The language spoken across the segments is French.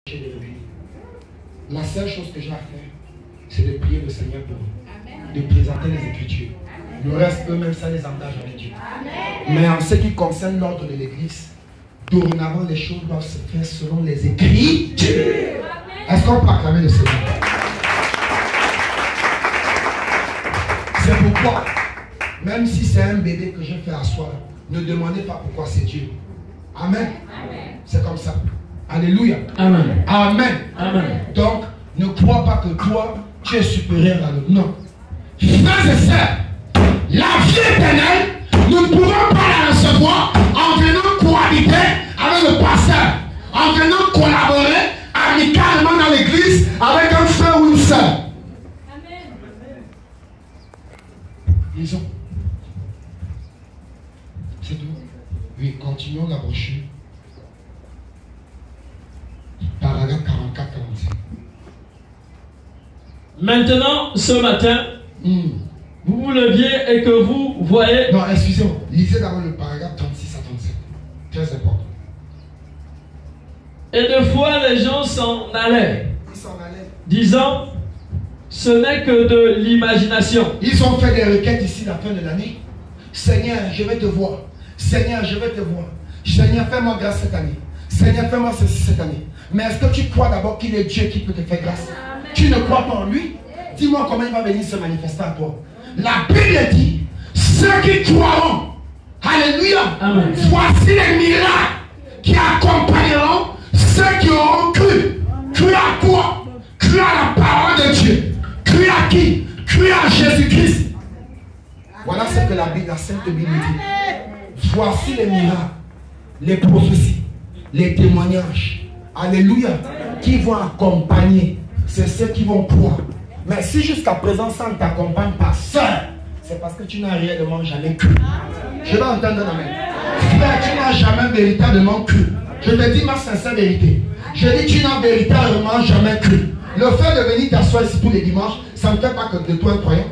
de venir. La seule chose que j'ai à faire, c'est de prier le Seigneur pour eux, de présenter les Écritures. Le reste, eux-mêmes, ça les engage avec Dieu. Mais en ce qui concerne l'ordre de l'Église, dorénavant, les choses doivent se faire selon les Écritures. Est-ce qu'on peut acclamer le Seigneur? C'est pourquoi, même si c'est un bébé que je fais asseoir, ne demandez pas pourquoi c'est Dieu. Amen. C'est comme ça. Alléluia. Amen. Amen. Amen. Donc, ne crois pas que toi, tu es supérieur à l'autre. Non. Frères et sœurs, la vie éternelle, nous ne pouvons pas la recevoir en venant cohabiter avec le pasteur, en venant collaborer amicalement dans l'église avec un frère ou une sœur. Amen. Lisons. C'est tout. Oui, continuons la brochure. Paragraphe 44-45. Maintenant, ce matin, vous vous leviez et que vous voyez... Non, excusez-moi. Lisez d'abord le paragraphe 36 à 37. Très important. Et de fois, les gens s'en allaient, Ils s'en allaient. disant, ce n'est que de l'imagination. Ils ont fait des requêtes ici la fin de l'année. Seigneur, je vais te voir. Seigneur, je vais te voir. Seigneur, fais-moi grâce cette année. Seigneur, fais-moi ceci cette année. Mais est-ce que tu crois d'abord qu'il est Dieu qui peut te faire grâce? Tu ne crois pas en lui? Dis-moi comment il va venir se manifester à toi. La Bible dit, ceux qui croiront, alléluia, Amen. voici les miracles qui accompagneront ceux qui auront cru. Cru à quoi? Cru à la parole de Dieu. Cru à qui? Cru à Jésus-Christ. Voilà ce que la Bible, la Sainte Bible dit. Voici les miracles, les prophéties, les témoignages, alléluia, qui vont accompagner. C'est ceux qui vont croire. Mais si jusqu'à présent ça ne t'accompagne pas, sœur, c'est parce que tu n'as réellement jamais cru. Je vais entendre un amen. Frère, tu n'as jamais véritablement cru. Je te dis ma sincère vérité. Je dis tu n'as véritablement jamais cru. Le fait de venir t'asseoir ici tous les dimanches, ça ne fait pas que de toi un croyant.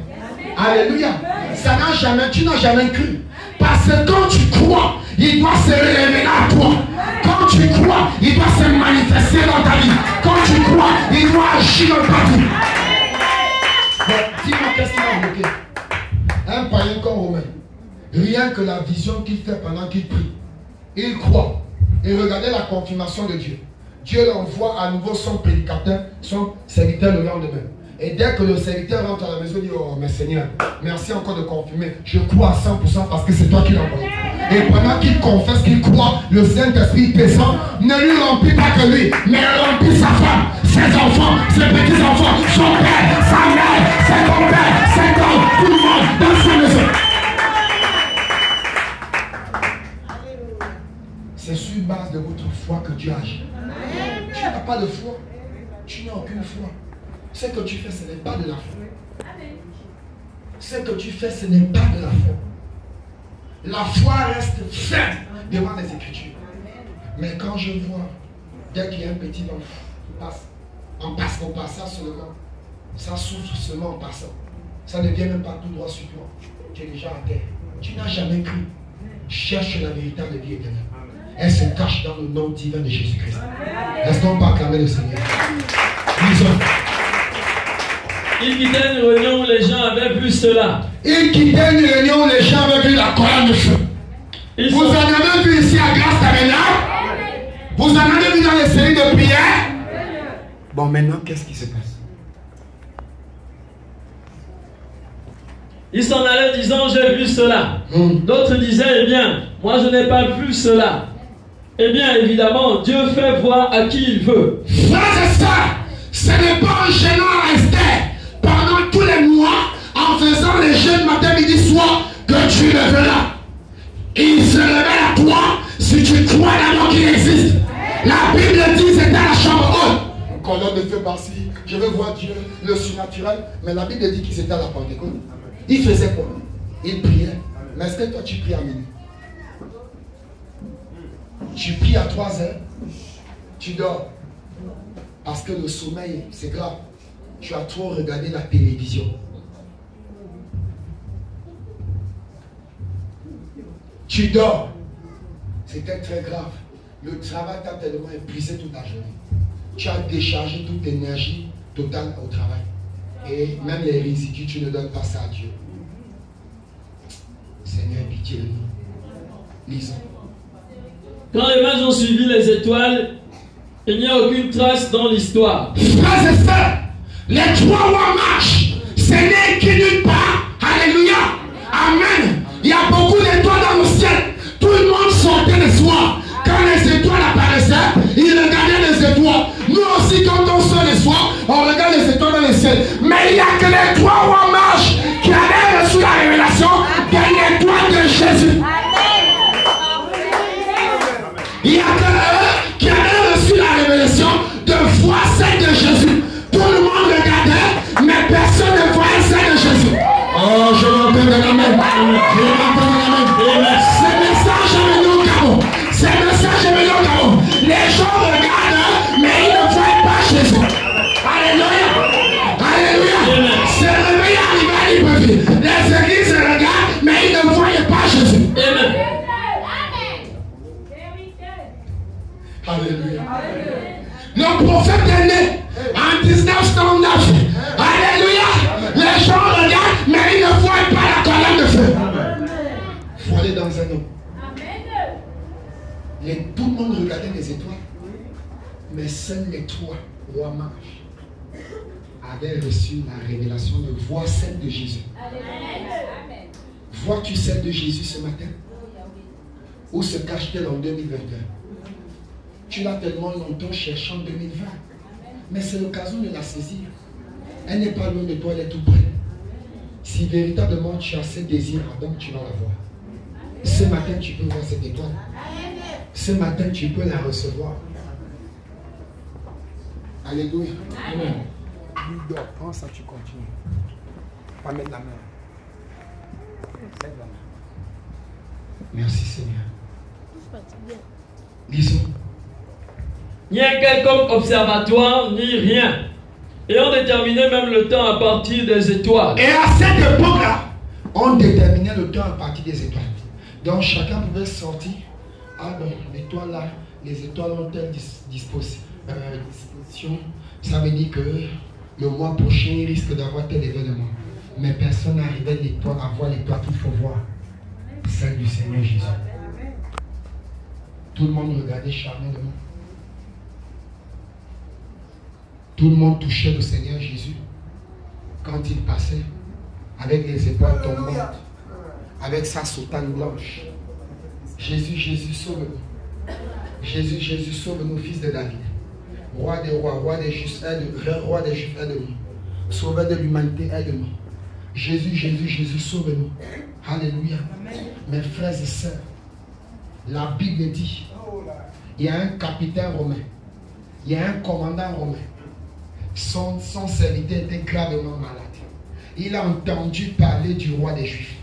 Alléluia. Ça n'a jamais, tu n'as jamais cru. Parce que quand tu crois, il doit se révéler à toi. Quand tu crois, il doit se manifester dans ta vie. Quand tu crois, il doit agir dans ta vie. Dis-moi qu'est-ce qui m'a bloqué. Un païen comme Romain, rien que la vision qu'il fait pendant qu'il prie, il croit. Et regardez la confirmation de Dieu. Dieu l'envoie à nouveau son prédicateur, son serviteur le lendemain. Et dès que le serviteur rentre à la maison, il dit, oh mais Seigneur, merci encore de confirmer. Je crois à 100% parce que c'est toi qui l'as envoyé. Et pendant qu'il confesse qu'il croit, le Saint-Esprit descend, ne lui remplit pas que lui, mais remplit sa femme, ses enfants, ses petits-enfants, son père, sa mère, ses compères, ses hommes, tout le monde dans sa maison. C'est sur base de votre foi que Dieu agit. Tu n'as pas de foi, tu n'as aucune foi. Ce que tu fais, ce n'est pas de la foi. Ce que tu fais, ce n'est pas de la foi. La foi reste ferme devant les Écritures. Mais quand je vois, dès qu'il y a un petit enfant qui passe, au passage seulement, ça souffre seulement en passant. Ça ne vient même pas tout droit sur toi. Tu es déjà à terre. Tu n'as jamais cru. Cherche la véritable vie éternelle. Elle se cache dans le nom divin de Jésus-Christ. Est-ce qu'on peut acclamer le Seigneur? Lisons. Il quittait une réunion où les gens avaient vu cela. Il quittait une réunion où les gens avaient vu la colonne de feu. Vous en avez vu ici à Grâce Tabernacle? Vous en avez vu dans les séries de prières? Bon, maintenant, qu'est-ce qui se passe? Ils s'en allaient disant, j'ai vu cela. D'autres disaient, eh bien, moi je n'ai pas vu cela. Eh bien, évidemment, Dieu fait voir à qui il veut. Frères et sœurs, ce n'est pas gênant à rester pendant tous les mois en faisant les jeûnes matin, midi, soir que tu le verras. Il se révèle à toi si tu crois d'abord qu'il existe. La Bible dit c'est dans la chambre haute. On colonne de feu par-ci, je veux voir Dieu, le surnaturel. Mais la Bible dit qu'il était à la Pentecôte. Il faisait quoi? Il priait. Mais est-ce que toi tu pries à minuit? Tu pries à 3 heures, tu dors. Parce que le sommeil, c'est grave. Tu as trop regardé la télévision. Tu dors. C'était très grave. Le travail t'a tellement épuisé toute la journée. tu as déchargé toute l'énergie totale au travail. Et même les résidus, tu ne donnes pas ça à Dieu. Seigneur, pitié de nous. Lisons. Quand les mages ont suivi les étoiles, il n'y a aucune trace dans l'histoire. Frères et sœurs, les 3 rois marchent. Ce n'est qui nulle part. Alléluia. Amen. Il y a beaucoup d'étoiles dans le ciel. Tout le monde sortait le soir. Quand les étoiles apparaissaient, ils regardaient les étoiles. Nous aussi, quand on sort le soir, on regarde les étoiles dans le ciel. Mais il n'y a que les 3 rois marches qui avaient reçu la révélation de l'étoile de Jésus. Il n'y a que eux qui avaient reçu la révélation de voir celle de Jésus. Tout le monde regardait, mais personne ne voyait celle de Jésus. Oh, je l'entends de la main. Je l'entends de la main. Ce message est venu au Gabon. Ce message est venu au Gabon. Les gens regardent, mais ils ne voient pas Jésus. Alléluia. Alléluia. C'est réveillé arrivé à Libreville. Les églises regardent, mais ils ne voient pas Jésus. Amen. Alléluia. Le prophète est né en 1909. Alléluia. Les gens regardent, mais ils ne voient pas la colonne de feu. Il faut aller dans un homme. Tout le monde regardait les étoiles. Mais seuls les 3 rois mages avaient reçu la révélation de voir celle de Jésus. Vois-tu celle de Jésus ce matin? Où se cache-t-elle en 2021? Tu l'as tellement longtemps cherché en 2020. Mais c'est l'occasion de la saisir. Elle n'est pas loin de toi, elle est tout près. Si véritablement tu as ce désir, donc tu vas la voir. Ce matin, tu peux voir cette étoile. Ce matin, tu peux la recevoir. Alléluia. Amen. Lui dort, prends ça, tu continues. Pas mettre la main. Lève la main. Merci Seigneur. Lisons. Ni un quelconque observatoire, ni rien. Et on déterminait même le temps à partir des étoiles. Et à cette époque-là, on déterminait le temps à partir des étoiles. Donc chacun pouvait sortir. Ah bon, l'étoile là, les étoiles ont telle disposition. Ça veut dire que le mois prochain, il risque d'avoir tel événement. Mais personne n'arrivait à voir l'étoile qu'il faut voir. Celle du Seigneur Jésus. Tout le monde regardait charmant. Tout le monde touchait le Seigneur Jésus quand il passait avec les étoiles tombantes, avec sa soutane blanche. Jésus, Jésus, sauve-nous. Jésus, Jésus, sauve-nous, fils de David. Roi des rois, roi des justes, aide-nous. Roi des justes, aide-nous. Sauveur de l'humanité, aide-nous. Jésus, Jésus, Jésus, sauve-nous. Alléluia. Mes frères et sœurs, la Bible dit, il y a un capitaine romain, il y a un commandant romain. Son serviteur était gravement malade. Il a entendu parler du roi des Juifs.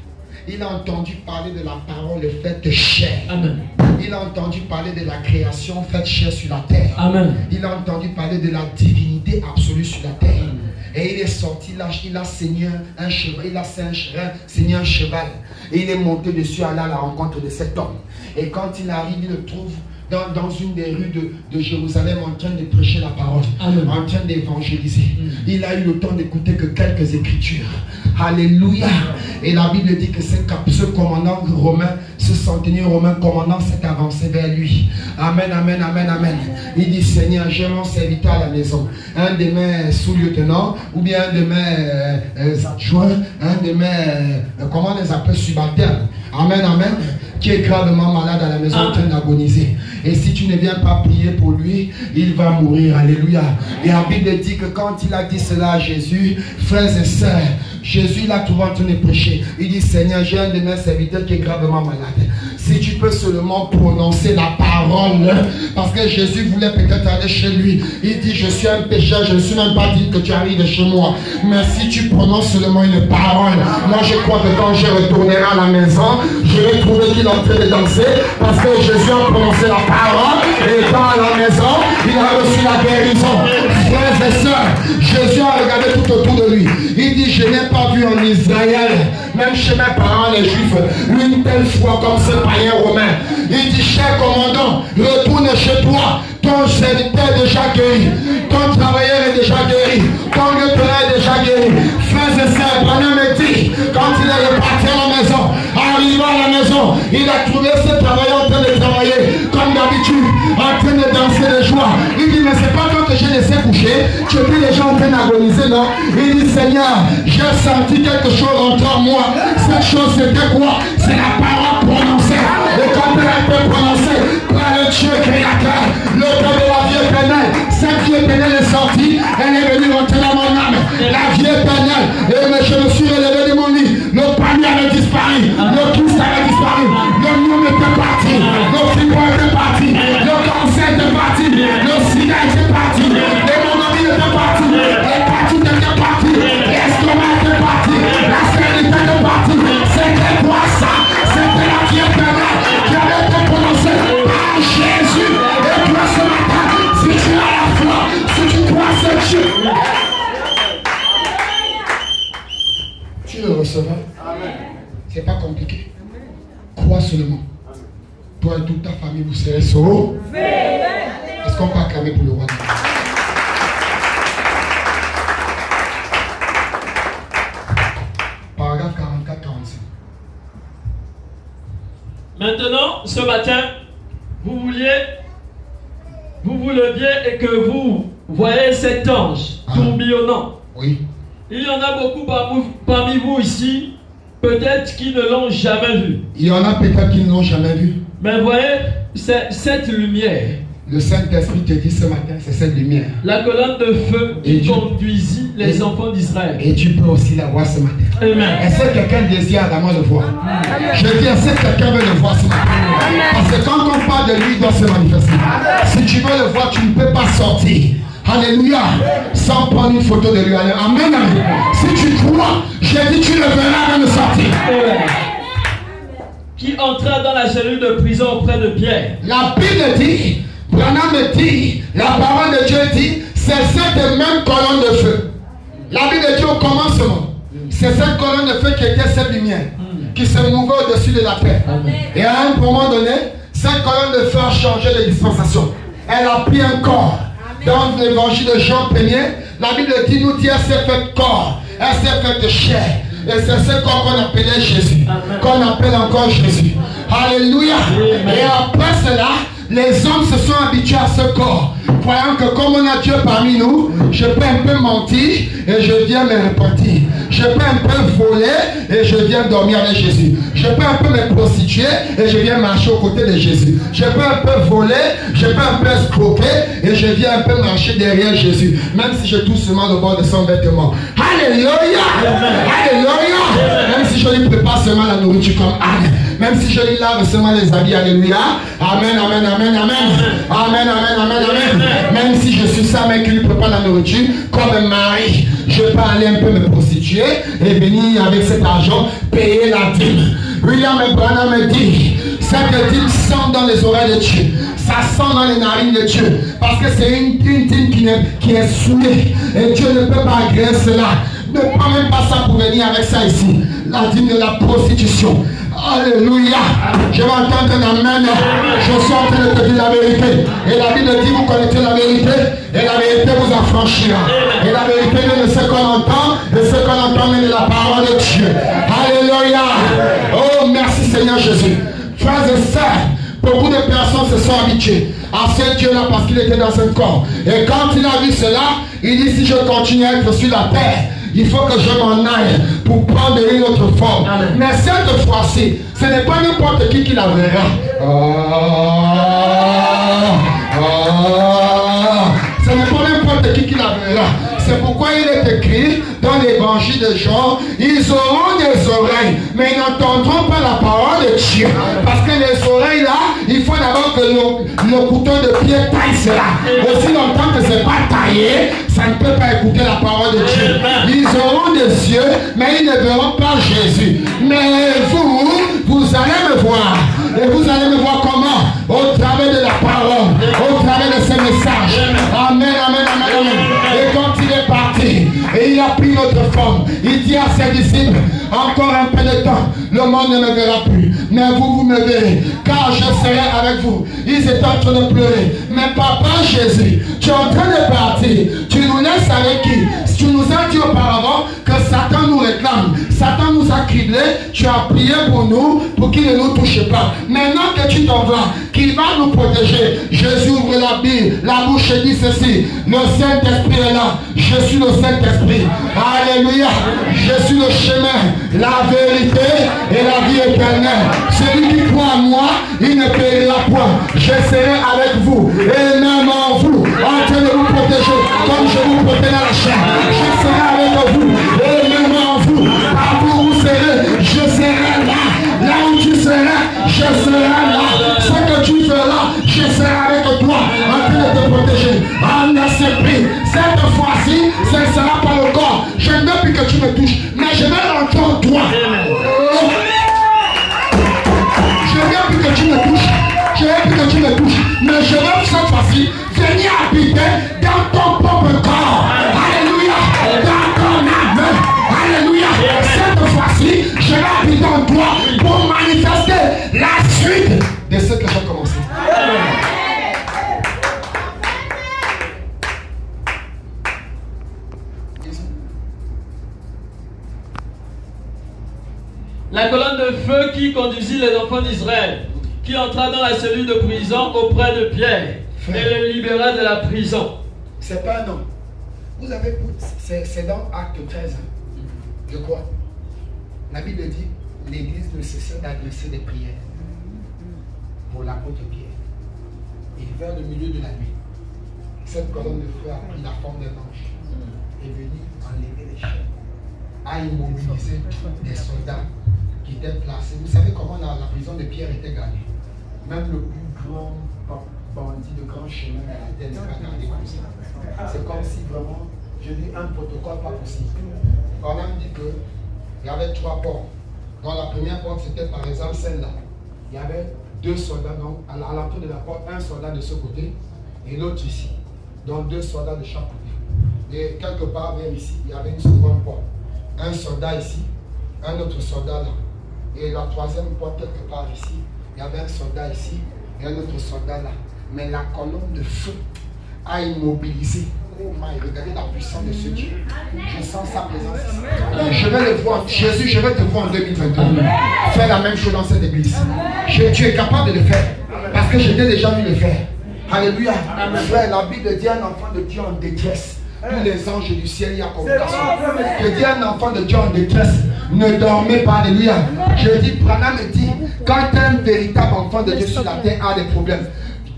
Il a entendu parler de la parole faite chair. Amen. Il a entendu parler de la création faite chair sur la terre. Amen. Il a entendu parler de la divinité absolue sur la terre. Amen. Et il est sorti là, il a saigné un cheval, saigné un cheval. Et il est monté dessus, aller à la rencontre de cet homme. Et quand il arrive, il le trouve dans une des rues de Jérusalem en train de prêcher la parole. Amen. En train d'évangéliser. Il a eu le temps d'écouter que quelques écritures. Alléluia. Et la Bible dit que ce commandant romain, ce centenier romain commandant s'est avancé vers lui. Amen, amen, amen, amen. Il dit, Seigneur, j'ai mon serviteur à la maison. Un de mes sous-lieutenants, ou bien un de mes adjoints, un de mes, comment on les appelle, subalternes. Amen, amen. Qui est gravement malade à la maison en train d'agoniser. Et si tu ne viens pas prier pour lui, il va mourir. Alléluia. Et la Bible dit que quand il a dit cela à Jésus, frères et sœurs, Jésus l'a trouvé en train de prêcher. Il dit, Seigneur, j'ai un de mes serviteurs qui est gravement malade. Si tu peux seulement prononcer la parole, parce que Jésus voulait peut-être aller chez lui. Il dit, je suis un pécheur, je ne suis même pas dit que tu arrives chez moi. Mais si tu prononces seulement une parole, moi je crois que quand je retournerai à la maison, je vais trouver qu'il est en train de danser, parce que Jésus a prononcé la parole, et dans la maison, il a reçu la guérison. Frères et sœurs, Jésus a regardé tout autour de lui. Il dit, je n'ai pas vu en Israël, même chez mes parents les Juifs, une telle foi comme ce païen romain. Il dit, cher commandant, retourne chez toi, ton serviteur est déjà guéri. Quand il est reparti à la maison, arrivé à la maison, il a trouvé ses travailleurs en train de travailler comme d'habitude, en train de danser de joie. Il dit, mais c'est pas quand que je laissé coucher, tu as vu les gens en train d'agoniser, non? Il dit, Seigneur, j'ai senti quelque chose rentrer en moi. Cette chose, c'était quoi? C'est la parole prononcée. Et quand elle a été prononcée par le Dieu créateur, l'auteur de la vie éternelle, cette vie éternelle est sortie, elle est venue rentrer dans mon âme. La vie éternelle, et je me suis relevé de mon lit. Le panier avait disparu, le Christ avait disparu, le monde était parti, le fibrome était parti, le cancer était parti, le sida était parti, les monomies étaient partis, les parties étaient parties, l'estomac était parti, la sérénité était partie. C'était quoi ça? C'était la vie éternelle qui avait été prononcée par Jésus. Et toi ce matin, si tu as la foi, si tu crois ce Dieu, tu le recevras. C'est pas compliqué. Crois seulement. Toi et toute ta famille, vous serez sauvés. Est-ce qu'on peut acclamer pour le roi? Paragraphe 44-45. Maintenant, ce matin, vous leviez et que vous voyez cet ange tourbillonnant. Oui. Il y en a beaucoup parmi vous ici, peut-être qui ne l'ont jamais vu. Il y en a peut-être qui ne l'ont jamais vu. Mais voyez, cette lumière. Le Saint-Esprit te dit ce matin, c'est cette lumière. La colonne de feu qui conduisit les enfants d'Israël. Et tu peux aussi la voir ce matin. Amen. Est-ce que quelqu'un désire vraiment le voir? Je dis, est-ce que quelqu'un veut le voir ce matin? Parce que quand on parle de lui, il doit se manifester. Si tu veux le voir, tu ne peux pas sortir. Alléluia. Sans prendre une photo de lui. Amen. Amen. Si tu crois, j'ai dit, tu le verras avant de sortir. Qui entra dans la cellule de prison auprès de Pierre. La Bible dit, Branham dit, la parole de Dieu dit, c'est cette même colonne de feu. La Bible dit au commencement, c'est cette colonne de feu qui était cette lumière, qui se mouvait au-dessus de la terre. Et à un moment donné, cette colonne de feu a changé de dispensation. Elle a pris un corps. Dans l'évangile de Jean 1er, la Bible dit, nous dit, elle s'est faite corps, elle s'est faite chair. Et c'est ce corps qu'on appelait Jésus, qu'on appelle encore Jésus. Alléluia. Et après cela, les hommes se sont habitués à ce corps, croyant que comme on a Dieu parmi nous, je peux un peu mentir et je viens me repentir. Je peux un peu voler et je viens dormir avec Jésus. Je peux un peu me prostituer et je viens marcher aux côtés de Jésus. Je peux un peu voler, je peux un peu escroquer et je viens un peu marcher derrière Jésus. Même si je touche seulement le bord de son vêtement. Alléluia. Alléluia. Même si je lui prépare seulement la nourriture comme Anne. Même si je lui lave seulement les habits. Alléluia. Amen, amen, amen, amen. Amen, amen, amen, amen. Même si je suis sa mère qui lui prépare la nourriture comme Marie, je peux aller un peu me prostituer et venir avec cet argent payer la dîme. William Branham me dit, cette dîme sent dans les oreilles de Dieu, ça sent dans les narines de Dieu, parce que c'est une dîme qui est souillée et Dieu ne peut pas agréer cela. Ne prends même pas ça pour venir avec ça ici. La dîme de la prostitution. Alléluia. Je vais entendre un amen. Je suis en train de te dire la vérité. Et la Bible dit, vous connaissez la vérité. Et la vérité vous affranchira. Et la vérité vient de ce qu'on entend. Et ce qu'on entend vient de la parole de Dieu. Alléluia. Oh, merci Seigneur Jésus. Frères et sœurs, beaucoup de personnes se sont habituées à ce Dieu-là parce qu'il était dans un corps. Et quand il a vu cela, il dit, si je continue à être sur la terre, il faut que je m'en aille pour prendre une autre forme. Amen. Mais cette fois-ci, ce n'est pas n'importe qui la verra. Ce n'est pas n'importe qui la verra. C'est pourquoi il est écrit dans l'évangile de Jean, ils auront des oreilles, mais ils n'entendront pas la parole de Dieu. Parce que les oreilles là, il faut d'abord que le couteau de pied taille cela. Aussi longtemps que ce n'est pas taillé, ça ne peut pas écouter la parole de Dieu. Ils auront des yeux, mais ils ne verront pas Jésus. Mais vous allez me voir. Et vous allez me voir comment? Au travers de la parole, au travers de ce message. Amen, amen, amen, amen. Et quand il est parti, et il a pris notre forme, il dit à ses disciples, encore un peu de temps, le monde ne me verra plus. Mais vous me verrez, car je serai avec vous. Ils étaient en train de pleurer. Mais papa Jésus, tu es en train de partir. Tu nous laisses avec qui? Tu nous as dit auparavant que Satan nous réclame. Satan nous criblé, tu as prié pour nous, pour qu'il ne nous touche pas. Maintenant que tu t'en vas, qu'il va nous protéger. Jésus ouvre la Bible, la bouche et dit ceci. Le Saint-Esprit est là. Je suis le Saint-Esprit. Alléluia. Je suis le chemin, la vérité et la vie éternelle. Celui qui croit en moi, il ne périra point. Je serai avec vous et même en vous, en train de vous protéger comme je vous protège dans la chair. Je serai avec vous et même en vous. Partout où vous serez, je serai là. Là où tu seras, je serai là. Ce que tu feras, je serai avec toi en train de te protéger. En esprit, cette fois-ci, ce ne sera pas le corps. Je ne veux plus que tu me touches, mais je vais rentrer en toi. Je ne veux plus que tu me touches. Je ne veux plus que tu me touches. Mais je veux cette fois-ci venir habiter dans ton propre corps. Alléluia. Dans ton âme. Alléluia. Cette fois-ci, je vais habiter en toi pour manifester la suite de ce que j'ai commencé. La colonne de feu qui conduisit les enfants d'Israël, qui entra dans la cellule de prison auprès de Pierre et le libéra de la prison. C'est pas un homme. Vous avez, c'est dans Acte 13, je crois. La Bible dit, l'Église ne cessait d'adresser des prières pour l'apôtre Pierre. Et vers le milieu de la nuit, cette colonne de feu a pris la forme d'un ange et est venue enlever les chaînes, a immobilisé des soldats qui étaient placés. Vous savez comment la prison de Pierre était gagnée? Même le plus grand bandit de grand chemin de la terre n'est pas gardé comme ça. C'est comme si vraiment, je dis un protocole pas possible. On a dit qu'il y avait 3 portes. Dans la première porte, c'était par exemple celle-là. Il y avait 2 soldats, donc à l'entour de la porte, un soldat de ce côté et l'autre ici. Donc 2 soldats de chaque côté. Et quelque part vers ici, il y avait une seconde porte. Un soldat ici, un autre soldat là. Et la troisième porte quelque part ici, il y avait un soldat ici et un autre soldat là. Mais la colonne de feu a immobilisé. Oh my, regardez la puissance de ce Dieu. Je sens sa présence ici. Je vais le voir. Jésus, je vais te voir en 2022. Fais la même chose dans cette église. Tu es capable de le faire. Parce que je t'ai déjà vu le faire. Alléluia. Frère, la Bible dit un enfant de Dieu en détresse. Tous les anges du ciel y a convocation. Je dis un enfant de Dieu en détresse. Ne dormez pas, alléluia. Je dis, Branham me dit, quand un véritable enfant de Dieu sur la terre a des problèmes,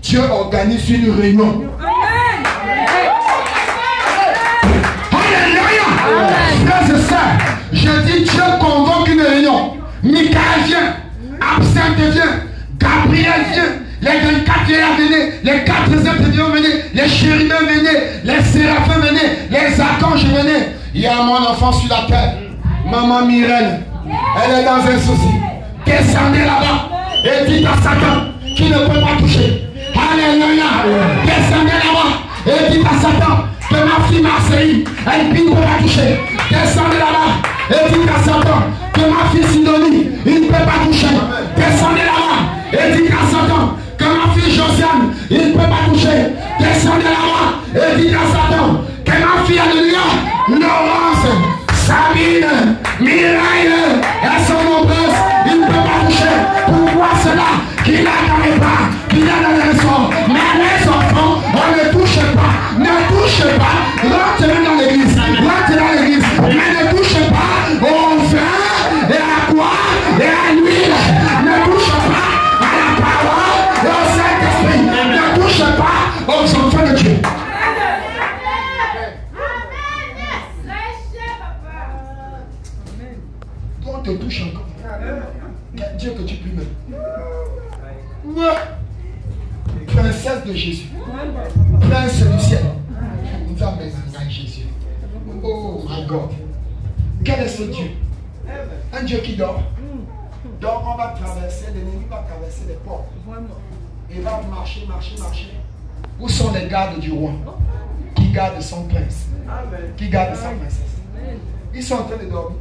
Dieu organise une réunion. Alléluia. Frères et sœurs, je dis, Dieu convoque une réunion. Michael vient, Absinthe vient, Gabriel vient. Les 24 vieillards venaient, les 4 êtres venaient, les chérubins venaient, les séraphins venaient, les archanges venaient. Il y a mon enfant sur la terre, maman Myrène, elle est dans un souci. Descendez là-bas et dites à Satan qui ne peut pas toucher. Alléluia. Descendez là-bas et dites à Satan que ma fille Marseille, elle ne peut pas toucher. Descendez là-bas et dites à Satan que ma fille Sidonie, il ne peut pas toucher. Descendez là-bas et dites à Satan que ma fille Josiane, il ne peut pas toucher. Descendez là-bas et dites à Satan que ma fille, alléluia, Laurence, Sabine, Mireille, elles sont nombreuses, il ne peut pas toucher. Pourquoi cela qu'il a dans les bras, qu'il a dans les ressorts. Mais les enfants, on ne touche pas. Ne touche pas. Rentrez dans l'église. Rentrez dans l'église. Mais ne touche pas au vin et à quoi et à l'huile. Ne touche pas à la parole et au Saint-Esprit. Ne touche pas aux enfants de Dieu. On te touche encore. Dieu que tu pries même. Princesse de Jésus. Prince du ciel. Nous avons besoin de Jésus. Oh my God. Quel est ce Dieu? Un Dieu qui dort. Donc on va traverser, l'ennemi va traverser les portes. Il va marcher, marcher, marcher. Où sont les gardes du roi? Qui gardent son prince? Qui garde sa princesse? Ils sont en train de dormir.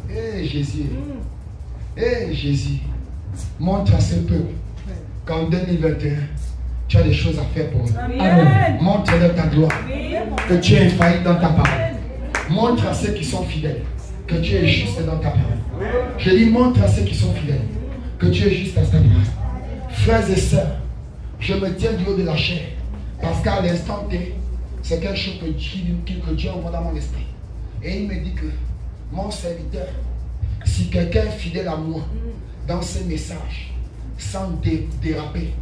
Eh Jésus. Eh Jésus. Montre à ce peuple qu'en 2021, tu as des choses à faire pour eux. Amen. Montre-leur ta gloire. Que tu es infaillible dans ta parole. Montre à ceux qui sont fidèles que tu es juste dans ta parole. Je dis, montre à ceux qui sont fidèles que tu es juste à ta parole. Frères et sœurs, je me tiens du haut de la chair. Parce qu'à l'instant T, c'est quelque chose que Dieu envoie dans mon esprit. Et il me dit que mon serviteur, si quelqu'un est fidèle à moi dans ses messages, sans déraper,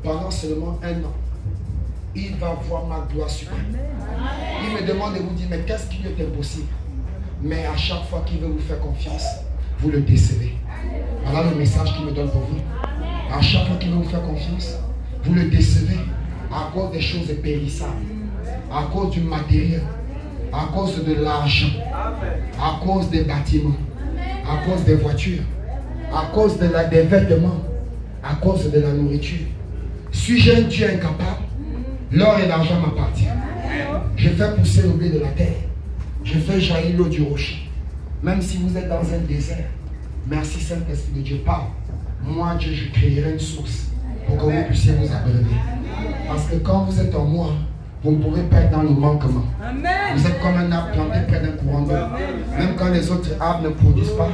pendant seulement 1 an, il va voir ma gloire suprême. Il me demande de vous dire, mais qu'est-ce qui lui est impossible? Mais à chaque fois qu'il veut vous faire confiance, vous le décevez. Voilà le message qu'il me donne pour vous. À chaque fois qu'il veut vous faire confiance, vous le décevez à cause des choses périssables, à cause du matériel, à cause de l'argent, à cause des bâtiments, à cause des voitures, à cause des vêtements, à cause de la nourriture. Suis-je un Dieu incapable? L'or et l'argent m'appartiennent. Je fais pousser le blé de la terre. Je fais jaillir l'eau du rocher. Même si vous êtes dans un désert, merci Saint-Esprit de Dieu, parle. Moi, Dieu, je créerai une source pour que vous puissiez vous abreuver. Parce que quand vous êtes en moi, vous ne pouvez pas être dans le manquement. Vous êtes comme un arbre planté près d'un courant d'eau. Même quand les autres arbres ne produisent pas,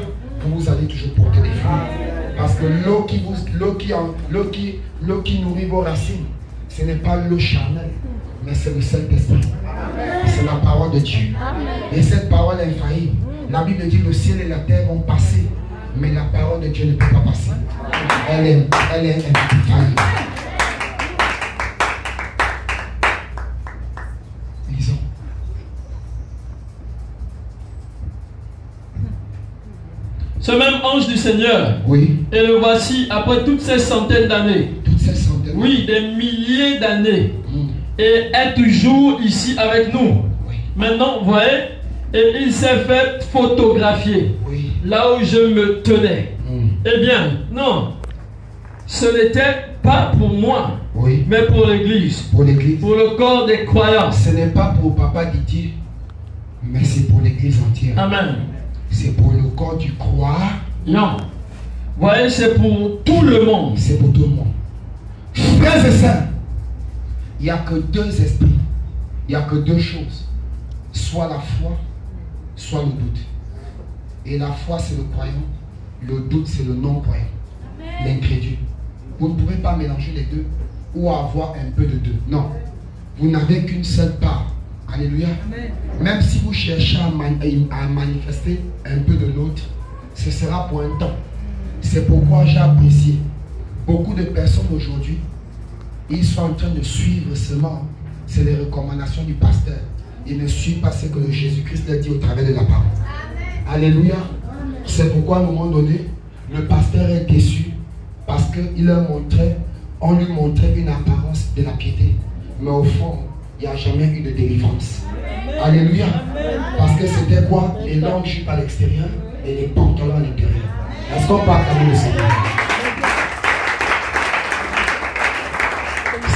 vous allez toujours porter des fruits. Parce que l'eau qui nourrit vos racines, ce n'est pas l'eau charnelle, mais c'est le Saint-Esprit. C'est la parole de Dieu. Et cette parole est infaillible. La Bible dit que le ciel et la terre vont passer, mais la parole de Dieu ne peut pas passer. Elle est infaillible. Lisons. Ce même ange du Seigneur, oui. Et le voici après toutes ces centaines d'années. Toutes ces centaines. Oui, des milliers d'années. Et est toujours ici avec nous. Oui. Maintenant, vous voyez, et il s'est fait photographier. Oui. Là où je me tenais. Eh bien, non. Ce n'était pas pour moi, oui, mais pour l'Église. Pour l'Église. Pour le corps des croyants. Ce n'est pas pour Papa Didier, mais c'est pour l'Église entière. Amen. C'est pour le corps du croire. Non. Vous voyez, c'est pour tout le monde. C'est pour tout le monde. Frères et sœurs, il n'y a que 2 esprits. Il n'y a que 2 choses. Soit la foi, soit le doute. Et la foi, c'est le croyant. Le doute, c'est le non-croyant. L'incrédule. Vous ne pouvez pas mélanger les deux ou avoir un peu de deux. Non. Vous n'avez qu'une seule part. Alléluia. Amen. Même si vous cherchez à manifester un peu de l'autre, ce sera pour un temps. C'est pourquoi j'ai apprécié. Beaucoup de personnes aujourd'hui, ils sont en train de suivre seulement, c'est les recommandations du pasteur. Ils ne suivent pas ce que le Jésus-Christ a dit au travers de la parole. Amen. Alléluia. C'est pourquoi à un moment donné, le pasteur est déçu parce qu'il leur montrait, on lui montrait une apparence de la piété. Mais au fond, il n'y a jamais eu de délivrance. Amen. Alléluia. Amen. Parce que c'était quoi? Les longues jupes à l'extérieur et les pantalons à l'intérieur. Est-ce qu'on parle comme le Seigneur?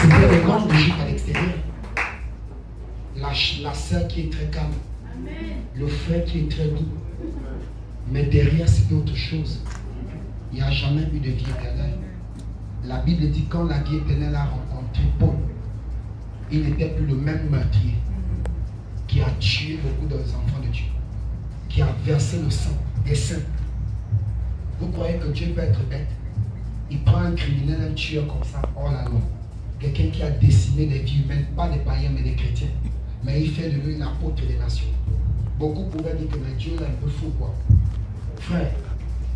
C'était les longues jupes à l'extérieur. La sœur qui est très calme. Amen. Le frère qui est très doux. Mais derrière, c'était autre chose. Il n'y a jamais eu de vie éternelle. La Bible dit quand la vie éternelle a rencontré Paul, il n'était plus le même meurtrier qui a tué beaucoup d'enfants de Dieu, qui a versé le sang des saints. Vous croyez que Dieu peut être bête? Il prend un criminel, un tueur comme ça, hors la loi. Quelqu'un qui a décimé des vies humaines, pas des païens mais des chrétiens. Mais il fait de lui une apôtre des nations. Beaucoup pourraient dire que Dieu est un peu fou, quoi. Frère,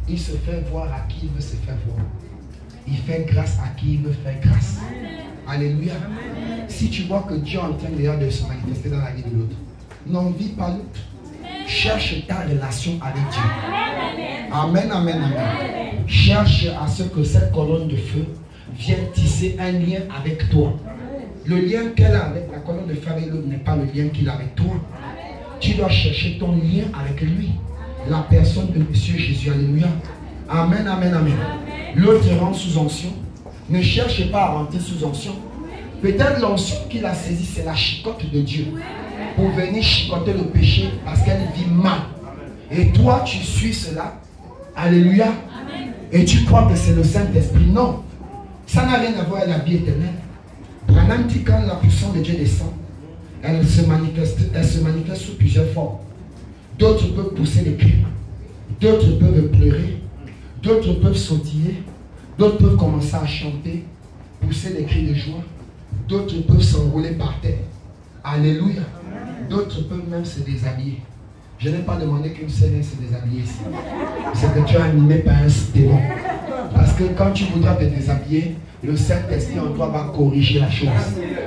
il se fait voir à qui il veut se faire voir. Il fait grâce à qui il veut faire grâce. Alléluia. Amen. Si tu vois que Dieu est en train déjà de se manifester dans la vie de l'autre, n'en vis pas l'autre. Cherche ta relation avec Dieu. Amen, amen, amen. Cherche à ce que cette colonne de feu vienne tisser un lien avec toi. Le lien qu'elle a avec la colonne de feu avec l'autre n'est pas le lien qu'il a avec toi. Tu dois chercher ton lien avec lui. La personne de Monsieur Jésus. Alléluia. Amen, amen, amen. L'autre rentre sous onction. Ne cherchez pas à rentrer sous onction. Peut-être l'onction qu'il a saisie, c'est la chicotte de Dieu. Pour venir chicoter le péché parce qu'elle vit mal. Et toi, tu suis cela. Alléluia. Et tu crois que c'est le Saint-Esprit. Non. Ça n'a rien à voir avec la vie éternelle. Branham dit quand la puissance de Dieu descend, elle se manifeste sous plusieurs formes. D'autres peuvent pousser des cris. D'autres peuvent pleurer. D'autres peuvent sautiller. D'autres peuvent commencer à chanter, pousser des cris de joie. D'autres peuvent s'enrouler par terre. Alléluia. D'autres peuvent même se déshabiller. Je n'ai pas demandé qu'une seule se déshabiller ici. C'est que tu es animé par un démon. Parce que quand tu voudras te déshabiller, le Saint-Esprit en toi va corriger la chose.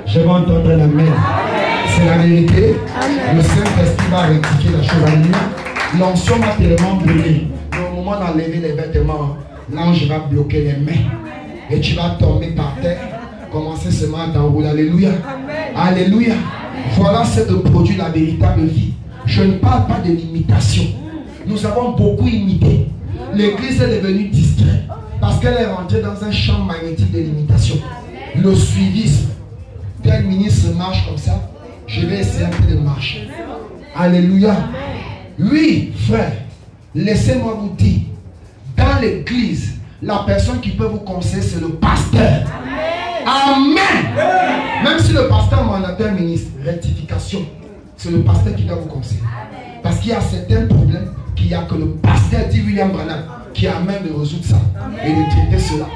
Je vais entendre la main. C'est la vérité. Le Saint-Esprit va rectifier la chose. Alléluia. L'onction va tellement brûler. Au moment d'enlever les vêtements, l'ange va bloquer les mains. Et tu vas tomber par terre. Commencer seulement à t'enrouler. Alléluia. Alléluia. Voilà ce que produit la véritable vie. Je ne parle pas de l'imitation. Nous avons beaucoup imité. L'église est devenue distraite parce qu'elle est rentrée dans un champ magnétique de l'imitation. Le suivisme. Tel ministre marche comme ça, je vais essayer un peu de marcher. Alléluia. Oui, frère, laissez-moi vous dire, dans l'église, la personne qui peut vous conseiller, c'est le pasteur. Amen. Même si le pasteur mandataire ministre, rectification, c'est le pasteur qui doit vous conseiller. Parce qu'il y a certains problèmes qu'il n'y a que le pasteur, dit William Branham, qui a même de résoudre ça et de traiter cela.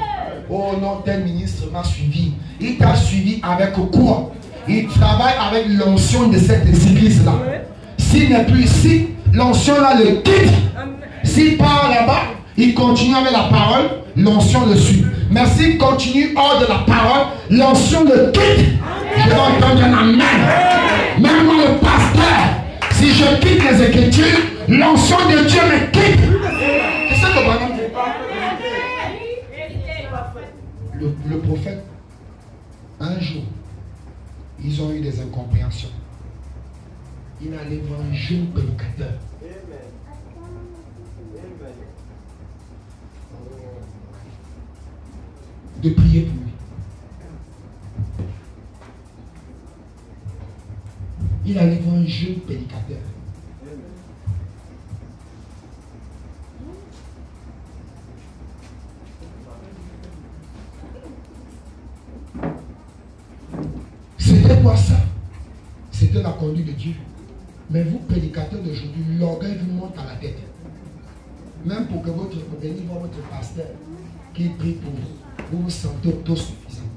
Oh non, tel ministre m'a suivi. Il t'a suivi avec quoi? Il travaille avec l'onction de cette église-là. S'il n'est plus ici, l'onction là le quitte. S'il part là-bas, il continue avec la parole, l'onction le suit. Mais s'il continue hors de la parole, l'onction le quitte. Je vais entendre un amen. Même moi le pasteur, si je quitte les Écritures, l'onction de Dieu me quitte. C'est ça que Branham dit. Le prophète, un jour, ils ont eu des incompréhensions. Il allait voir un jeune prédicateur. De prier pour lui. Il allait voir un jeune prédicateur. C'était quoi ça? C'était la conduite de Dieu. Mais vous, prédicateurs d'aujourd'hui, l'orgueil vous monte à la tête. Même pour que votre venir voir votre pasteur qui prie pour vous, vous vous sentez autosuffisant.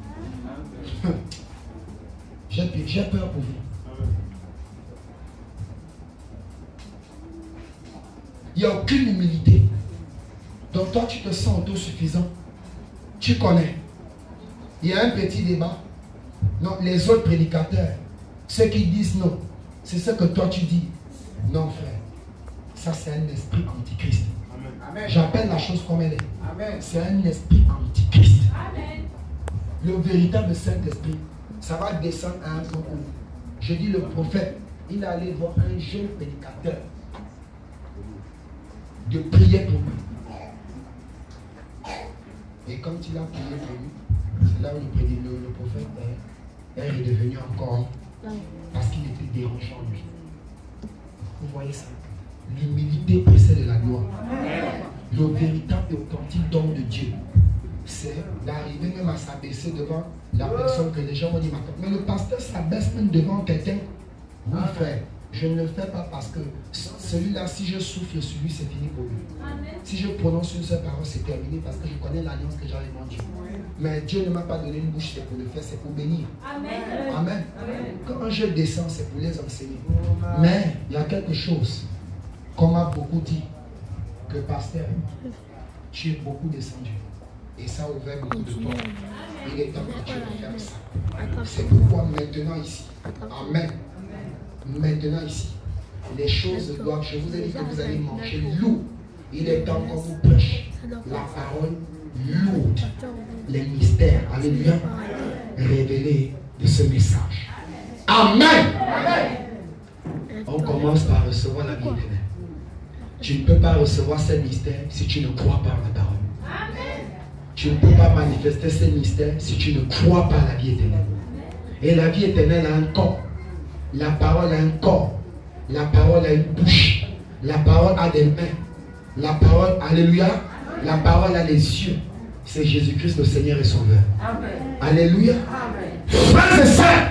J'ai peur pour vous. Il n'y a aucune humilité. Donc toi, tu te sens autosuffisant. Tu connais. Il y a un petit débat. Non, les autres prédicateurs, ceux qui disent non, c'est ce que toi tu dis. Non, frère. Ça, c'est un esprit antichrist. J'appelle la chose comme elle est. C'est un esprit antichrist. Amen. Le véritable Saint-Esprit, ça va descendre à un moment où, je dis le prophète, il allait voir un jeune prédicateur de prier pour lui. Et quand il a prié pour lui, c'est là où le prophète est redevenu encore, parce qu'il était dérangeant lui. Vous voyez ça? L'humilité précède la gloire. Le véritable et authentique don de Dieu, c'est d'arriver même à s'abaisser devant la personne que les gens vont dire. Mais le pasteur s'abaisse même devant quelqu'un. Oui, frère, je ne le fais pas parce que celui-là, si je souffle sur lui, c'est fini pour lui. Si je prononce une seule parole, c'est terminé parce que je connais l'alliance que j'ai avec mon Dieu. Mais Dieu ne m'a pas donné une bouche, c'est pour le faire, c'est pour bénir. Amen. Amen. Quand je descends, c'est pour les enseigner. Mais il y a quelque chose qu'on m'a beaucoup dit, que pasteur, tu es beaucoup descendu. Et ça a ouvert beaucoup de portes. Il est temps que tu refermes ça. C'est pourquoi maintenant ici, amen, maintenant ici, les choses doivent, je vous ai dit que vous allez manger lourd. Il est temps qu'on vous prêche la parole lourde, les mystères, alléluia, révélés de ce message. Amen. On commence par recevoir la vie éternelle. Tu ne peux pas recevoir ces mystères si tu ne crois pas en la parole. Amen. Tu ne peux pas manifester ces mystères si tu ne crois pas à la vie éternelle. Et la vie éternelle a un corps. La parole a un corps. La parole a une bouche. La parole a des mains. La parole, alléluia, la parole a les yeux. C'est Jésus-Christ le Seigneur et Sauveur. Amen. Alléluia. Frères et sœurs,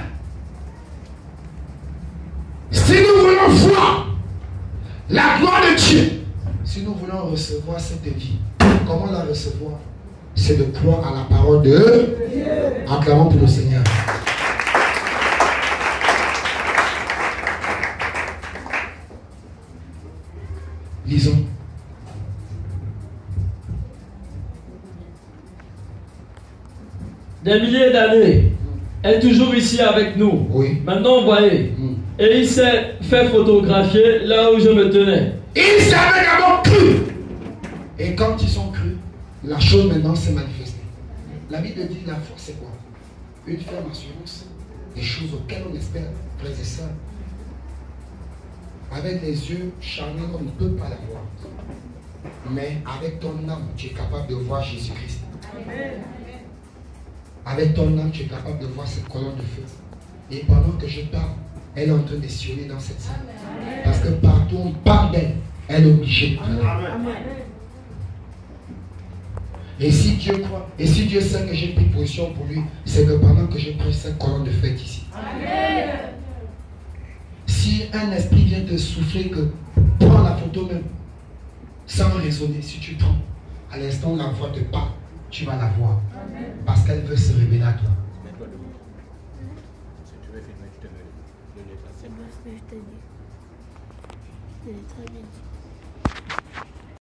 si nous voulons voir La gloire de Dieu. Si nous voulons recevoir cette vie, comment la recevoir? C'est de croire à la parole de Dieu. Acclamons pour le Seigneur. Lisons. Des milliers d'années, est toujours ici avec nous. Oui. Maintenant, vous voyez. Et il s'est fait photographier là où je me tenais. Ils savaient d'abord cru. Et quand ils sont crus, la chose maintenant s'est manifestée. La Bible dit la foi, c'est quoi? Une ferme assurance des choses auxquelles on espère, frères et sœurs. Avec les yeux charnels, on ne peut pas la voir. Mais avec ton âme, tu es capable de voir Jésus-Christ. Avec ton âme, tu es capable de voir cette colonne de feu. Et pendant que je parle, elle est en train de sillonner dans cette salle. Parce que partout on parle d'elle, elle est obligée de parler. Et si Dieu croit, et si Dieu sait que j'ai pris position pour lui, c'est que pendant que je prêche, cette colonne de feu est ici. Si un esprit vient te souffler que prends la photo même, sans raisonner, si tu prends, à l'instant où la voix te parle, tu vas la voir. Parce qu'elle veut se révéler à toi. Je te dis. Je l'ai très bien dit.